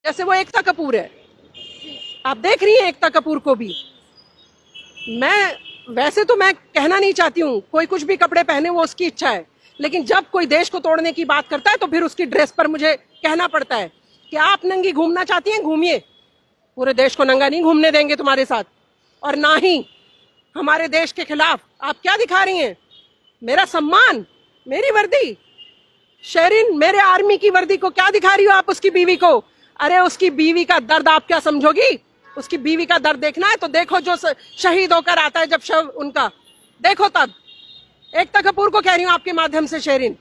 जैसे वो एकता कपूर है, आप देख रही हैं एकता कपूर को भी। वैसे तो मैं कहना नहीं चाहती हूँ, कोई कुछ भी कपड़े पहने वो उसकी इच्छा है, लेकिन जब कोई देश को तोड़ने की बात करता है तो फिर उसकी ड्रेस पर मुझे कहना पड़ता है कि आप नंगी घूमना चाहती हैं, घूमिए, पूरे देश को नंगा नहीं घूमने देंगे तुम्हारे साथ। और ना ही हमारे देश के खिलाफ आप क्या दिखा रही हैं। मेरा सम्मान, मेरी वर्दी, शेरिन मेरे आर्मी की वर्दी को क्या दिखा रही हो आप उसकी बीवी को। अरे उसकी बीवी का दर्द आप क्या समझोगी। उसकी बीवी का दर्द देखना है तो देखो जो शहीद होकर आता है जब शव उनका, देखो तब। एकता कपूर को कह रही हूं आपके माध्यम से, शेरिन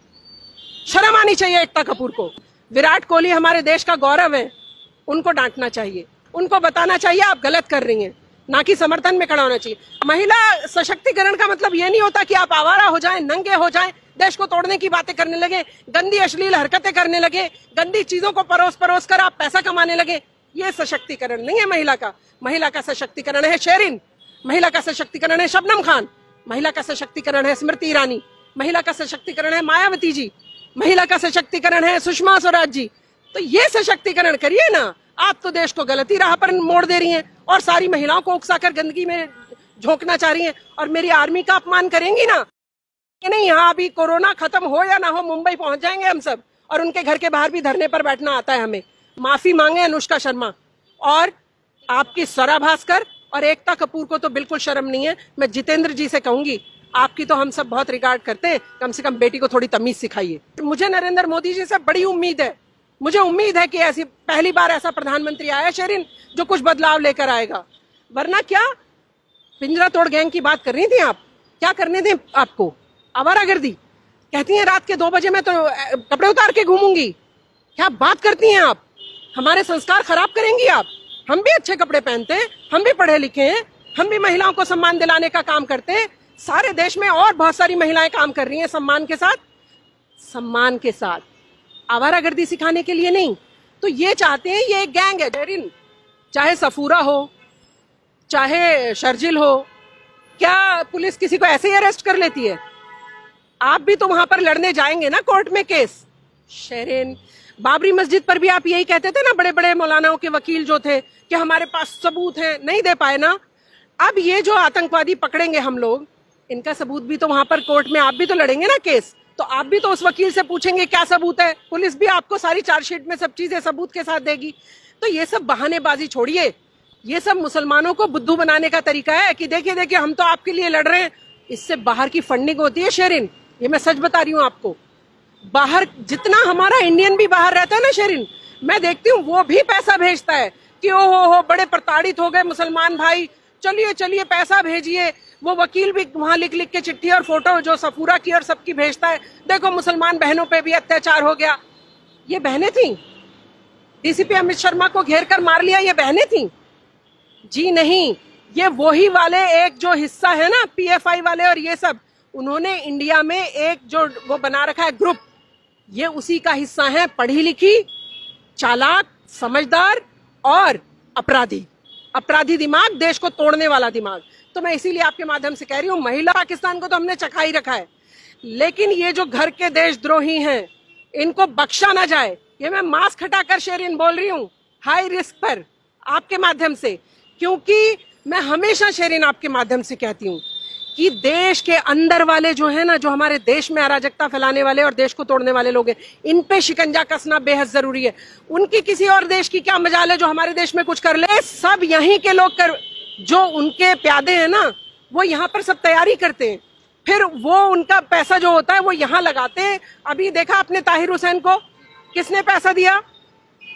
शर्म आनी चाहिए एकता कपूर को। विराट कोहली हमारे देश का गौरव है, उनको डांटना चाहिए, उनको बताना चाहिए आप गलत कर रही हैं, ना कि समर्थन में खड़ा होना चाहिए। महिला सशक्तिकरण का मतलब ये नहीं होता कि आप आवारा हो जाएं, नंगे हो जाएं, देश को तोड़ने की बातें करने लगे, गंदी अश्लील हरकतें करने लगे, गंदी चीजों को परोस परोस कर आप पैसा कमाने लगे। ये सशक्तिकरण नहीं है महिला का। महिला का सशक्तिकरण है शेरिन, महिला का सशक्तिकरण है शबनम खान, महिला का सशक्तिकरण है स्मृति ईरानी, महिला का सशक्तिकरण है मायावती जी, महिला का सशक्तिकरण है सुषमा स्वराज जी। तो ये सशक्तिकरण करिए ना। आप तो देश को गलती राह पर मोड़ दे रही हैं और सारी महिलाओं को उकसाकर गंदगी में झोंकना चाह रही हैं और मेरी आर्मी का अपमान करेंगी ना। नहीं, यहाँ अभी कोरोना खत्म हो या ना हो, मुंबई पहुंच जाएंगे हम सब और उनके घर के बाहर भी धरने पर बैठना आता है हमें। माफी मांगे अनुष्का शर्मा और आपकी स्वरा भास्कर और एकता कपूर को तो बिल्कुल शर्म नहीं है। मैं जितेंद्र जी से कहूंगी, आपकी तो हम सब बहुत रिगार्ड करते हैं, कम से कम बेटी को थोड़ी तमीज सिखाइए। मुझे नरेंद्र मोदी जी से बड़ी उम्मीद है, मुझे उम्मीद है कि ऐसी पहली बार ऐसा प्रधानमंत्री आया शेरिन जो कुछ बदलाव लेकर आएगा। वरना क्या पिंजरा तोड़ गैंग की बात कर रही थी आप, क्या करने दें आपको। आवारागर्दी कहती हैं रात के 2 बजे मैं तो कपड़े उतार के घूमूंगी। क्या बात करती हैं आप, हमारे संस्कार खराब करेंगी आप। हम भी अच्छे कपड़े पहनते हैं, हम भी पढ़े लिखे हैं, हम भी महिलाओं को सम्मान दिलाने का काम करते हैं। सारे देश में और बहुत सारी महिलाएं काम कर रही हैं सम्मान के साथ, सम्मान के साथ, आवारागर्दी सिखाने के लिए नहीं। तो ये चाहते हैं, ये एक गैंग है शेरिन, चाहे सफूरा हो चाहे शर्जिल हो। क्या पुलिस किसी को ऐसे ही अरेस्ट कर लेती है। आप भी तो वहां पर लड़ने जाएंगे ना कोर्ट में केस। शेरिन बाबरी मस्जिद पर भी आप यही कहते थे ना, बड़े बड़े मौलानाओं के वकील जो थे कि हमारे पास सबूत है, नहीं दे पाए ना। अब ये जो आतंकवादी पकड़ेंगे हम लोग, इनका सबूत भी तो वहां पर कोर्ट में आप भी तो लड़ेंगे ना केस। तो आप भी तो उस वकील से पूछेंगे क्या सबूत है, पुलिस भी आपको सारी चार्जशीट में सब चीजें सबूत के साथ देगी। तो ये सब बहानेबाजी छोड़िए, ये सब मुसलमानों को बुद्धू बनाने का तरीका है कि देखिए देखिए हम तो आपके लिए लड़ रहे हैं। इससे बाहर की फंडिंग होती है शेरिन, ये मैं सच बता रही हूँ आपको। बाहर जितना हमारा इंडियन भी बाहर रहता है ना शेरिन, मैं देखती हूँ वो भी पैसा भेजता है कि ओ हो बड़े प्रताड़ित हो गए मुसलमान भाई, चलिए चलिए पैसा भेजिए। वो वकील भी वहां लिख लिख के चिट्ठी और फोटो जो सफूरा की और सबकी भेजता है, देखो मुसलमान बहनों पे भी अत्याचार हो गया। ये बहनें थी, डीसीपी अमित शर्मा को घेर कर मार लिया, ये बहनें थी जी नहीं। ये वही वाले एक जो हिस्सा है ना पीएफआई वाले और ये सब, उन्होंने इंडिया में एक जो वो बना रखा है ग्रुप, ये उसी का हिस्सा है। पढ़ी लिखी, चालाक, समझदार और अपराधी, अपराधी दिमाग, देश को तोड़ने वाला दिमाग। तो मैं इसीलिए आपके माध्यम से कह रही हूँ, महिला पाकिस्तान को तो हमने चखा ही रखा है, लेकिन ये जो घर के देशद्रोही हैं इनको बख्शा ना जाए। ये मैं मास्क हटाकर शेरिन बोल रही हूँ हाई रिस्क पर आपके माध्यम से, क्योंकि मैं हमेशा शेरिन आपके माध्यम से कहती हूँ कि देश के अंदर वाले जो है ना, जो हमारे देश में अराजकता फैलाने वाले और देश को तोड़ने वाले लोग हैं, इन पे शिकंजा कसना बेहद जरूरी है। उनकी किसी और देश की क्या मजाल है जो हमारे देश में कुछ कर ले। सब यहीं के लोग कर, जो उनके प्यादे हैं ना, वो यहाँ पर सब तैयारी करते हैं, फिर वो उनका पैसा जो होता है वो यहाँ लगाते हैं। अभी देखा आपने ताहिर हुसैन को किसने पैसा दिया,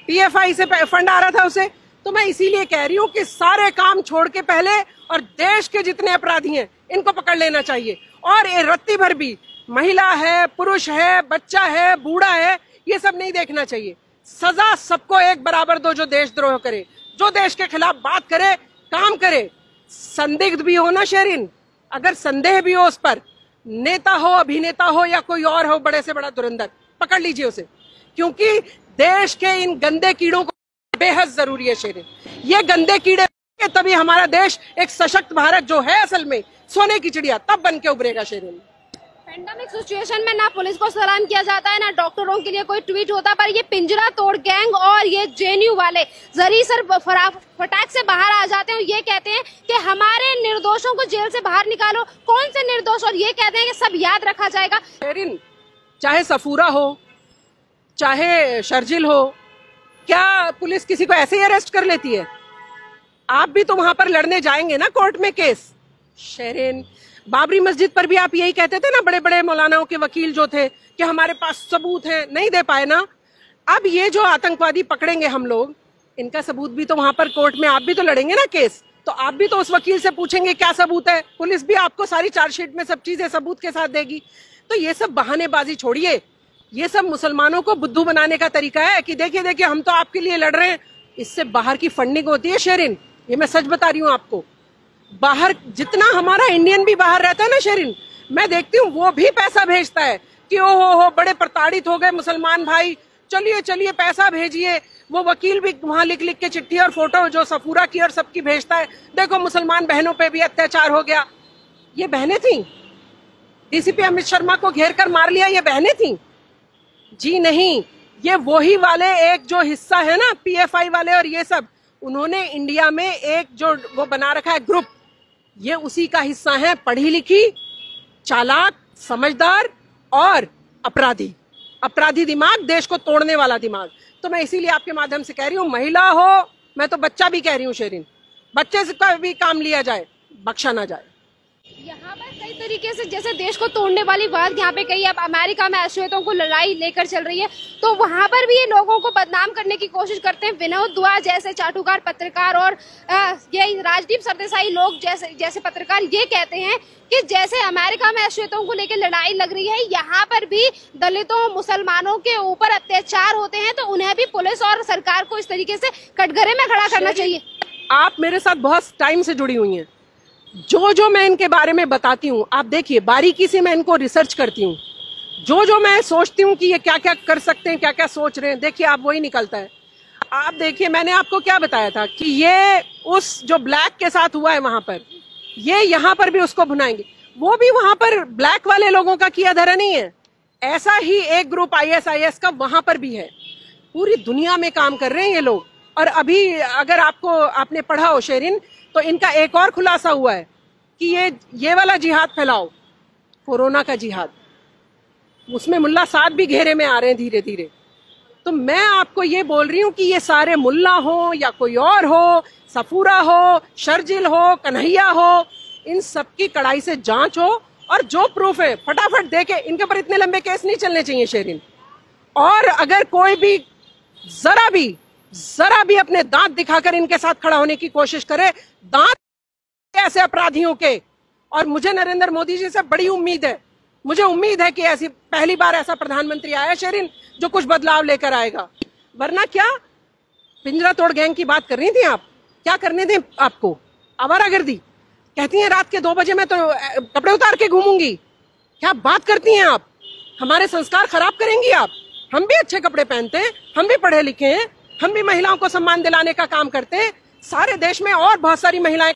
पीएफआई से फंड आ रहा था उसे। तो मैं इसीलिए कह रही हूँ कि सारे काम छोड़ के पहले और देश के जितने अपराधी हैं इनको पकड़ लेना चाहिए। और ये रत्ती भर भी महिला है, पुरुष है, बच्चा है, बूढ़ा है, ये सब नहीं देखना चाहिए। सजा सबको एक बराबर दो, जो देशद्रोह करे, जो देश के खिलाफ बात करे, काम करे। संदिग्ध भी हो ना शेरिन, अगर संदेह भी हो उस पर, नेता हो, अभिनेता हो या कोई और हो, बड़े से बड़ा धुरंधर, पकड़ लीजिए उसे, क्योंकि देश के इन गंदे कीड़ों को बेहद जरूरी है शेरिन। ये गंदे कीड़े तभी हमारा देश एक सशक्त भारत जो है असल में सोने की चिड़िया तब बन के उभरेगा शेरिन। पेंडेमिक सिचुएशन में ना पुलिस को सलाम किया जाता है, ना डॉक्टरों के लिए कोई ट्वीट होता, पर ये पिंजरा तोड़ गैंग और ये जेएनयू वाले जरी सर फटाक से बाहर आ जाते हैं और ये कहते हैं कि हमारे निर्दोषों को जेल से बाहर निकालो। कौन से निर्दोष? और ये कहते हैं कि सब याद रखा जाएगा। चाहे सफूरा हो, चाहे शर्जिल हो, क्या पुलिस किसी को ऐसे ही अरेस्ट कर लेती है? आप भी तो वहां पर लड़ने जाएंगे ना कोर्ट में केस। शेरिन, बाबरी मस्जिद पर भी आप यही कहते थे ना, बड़े बड़े मौलानाओं के वकील जो थे कि हमारे पास सबूत है, नहीं दे पाए ना। अब ये जो आतंकवादी पकड़ेंगे हम लोग, इनका सबूत भी तो वहां पर कोर्ट में आप भी तो लड़ेंगे ना केस, तो आप भी तो उस वकील से पूछेंगे क्या सबूत है। पुलिस भी आपको सारी चार्जशीट में सब चीजें सबूत के साथ देगी। तो ये सब बहानेबाजी छोड़िए, ये सब मुसलमानों को बुद्धू बनाने का तरीका है कि देखिए देखिए हम तो आपके लिए लड़ रहे हैं। इससे बाहर की फंडिंग होती है शेरिन, ये मैं सच बता रही हूँ आपको। बाहर जितना हमारा इंडियन भी बाहर रहता है ना शेरिन, मैं देखती हूँ वो भी पैसा भेजता है कि ओ हो बड़े प्रताड़ित हो गए मुसलमान भाई, चलिए चलिए पैसा भेजिए। वो वकील भी वहां लिख लिख के चिट्ठी और फोटो जो सफूरा की और सबकी भेजता है, देखो मुसलमान बहनों पे भी अत्याचार हो गया। ये बहनें थी? डीसीपी अमित शर्मा को घेर कर मार लिया, ये बहनें थी? जी नहीं, ये वही वाले एक जो हिस्सा है ना पीएफआई वाले और ये सब, उन्होंने इंडिया में एक जो वो बना रखा है ग्रुप, ये उसी का हिस्सा है। पढ़ी लिखी, चालाक, समझदार और अपराधी दिमाग, देश को तोड़ने वाला दिमाग। तो मैं इसीलिए आपके माध्यम से कह रही हूँ, महिला हो, मैं तो बच्चा भी कह रही हूँ शेरिन, बच्चे का भी काम लिया जाए, बख्शा ना जाए। यहाँ पर कई तरीके से जैसे देश को तोड़ने वाली बात यहाँ पे कही। अब अमेरिका में अश्वेतों को लड़ाई लेकर चल रही है, तो वहाँ पर भी ये लोगों को बदनाम करने की कोशिश करते हैं। विनोद दुआ जैसे चाटुकार पत्रकार और ये राजदीप सरदेसाई लोग जैसे पत्रकार ये कहते हैं कि जैसे अमेरिका में अश्वेतों को लेकर लड़ाई लग रही है, यहाँ पर भी दलितों मुसलमानों के ऊपर अत्याचार होते हैं, तो उन्हें भी पुलिस और सरकार को इस तरीके से कटघरे में खड़ा करना चाहिए। आप मेरे साथ बहुत टाइम से जुड़ी हुई हैं, जो मैं इनके बारे में बताती हूँ, आप देखिए बारीकी से मैं इनको रिसर्च करती हूँ। जो मैं सोचती हूँ कि ये क्या क्या कर सकते हैं, क्या क्या सोच रहे हैं, देखिए आप वही निकलता है। आप देखिए मैंने आपको क्या बताया था कि ये उस जो ब्लैक के साथ हुआ है वहां पर, ये यहाँ पर भी उसको भुनाएंगे। वो भी वहां पर ब्लैक वाले लोगों का किया धरा नहीं है, ऐसा ही एक ग्रुप ISIS का वहां पर भी है। पूरी दुनिया में काम कर रहे हैं ये लोग। और अभी अगर आपने पढ़ा हो शेरिन, तो इनका एक और खुलासा हुआ है कि ये वाला जिहाद फैलाओ, कोरोना का जिहाद, उसमें मुल्ला साद भी घेरे में आ रहे हैं धीरे धीरे। तो मैं आपको ये बोल रही हूँ कि ये सारे मुल्ला हो या कोई और हो, सफूरा हो, शर्जिल हो, कन्हैया हो, इन सब की कड़ाई से जांच हो और जो प्रूफ है फटाफट दे के, इनके पर इतने लंबे केस नहीं चलने चाहिए शेरिन। और अगर कोई भी जरा भी अपने दांत दिखाकर इनके साथ खड़ा होने की कोशिश करे, दांत ऐसे अपराधियों के, और मुझे नरेंद्र मोदी जी से बड़ी उम्मीद है, मुझे उम्मीद है कि ऐसी पहली बार ऐसा प्रधानमंत्री आया शेरिन जो कुछ बदलाव लेकर आएगा। वरना क्या पिंजरा तोड़ गैंग की बात कर रही थी आप? क्या करने दें आपको? आवारागर्दी कहती हैं रात के 2 बजे मैं तो कपड़े उतार के घूमूंगी। क्या बात करती हैं आप? हमारे संस्कार खराब करेंगी आप? हम भी अच्छे कपड़े पहनते हैं, हम भी पढ़े लिखे हैं, हम भी महिलाओं को सम्मान दिलाने का काम करते हैं। सारे देश में और बहुत सारी महिलाएं